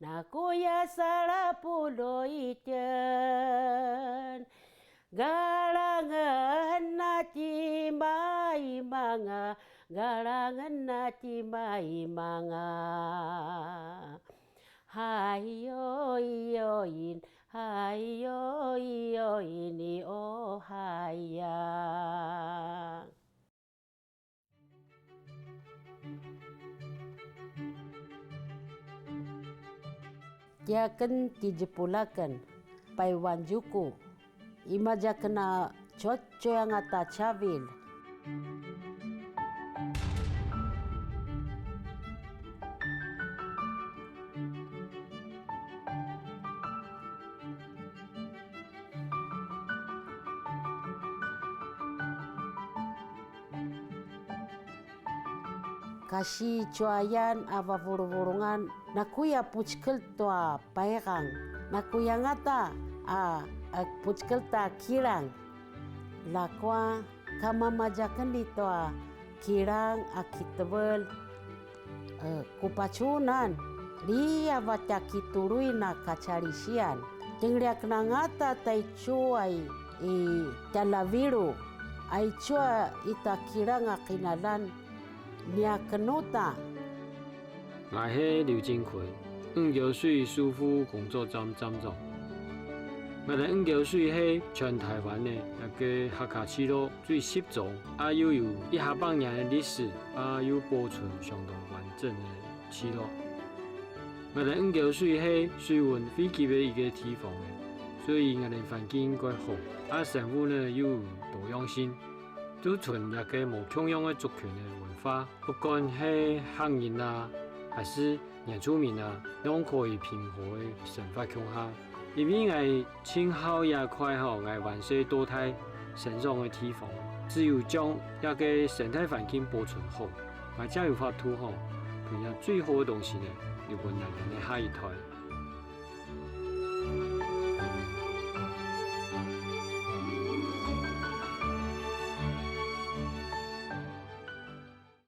Nakuya salah puluh ijen Galangan nati mai manga Galangan nati mai manga Hayo yoin Hayo yoini oh hayang Tiakan tijepulakan paiwan juku imaja kena coco yang ata cavil kasih cuayan ava vurungan nakuya puchkel tua pairang nakuya ngata puchkel ta kirang lakwa kama majakan di tua kirang akitebel kupacunan dia baca kiturui na kacalisian tingriak na ngata tai cuai talaviru ai cua ita kirang akinalan nia kenuta 我是刘金奎，5桥水师傅工作站站长。我哋5桥水係全台灣嘅一個客家村落最集中，又有100年嘅歷史，又保存相當完整嘅村落。我哋5橋水係水溫非極嘅一個地方嘅，所以我哋環境該好，生活呢又有多樣性，都存一個無同樣嘅族群嘅文化，不管係漢人啊。還是原住民啊，都可以平和的生活共下。因為我青好也快吼，我完全多態成長的地方，只有將一個生態環境保存好，我才有法度吼，培養最好的東西呢，留給人類的下一代。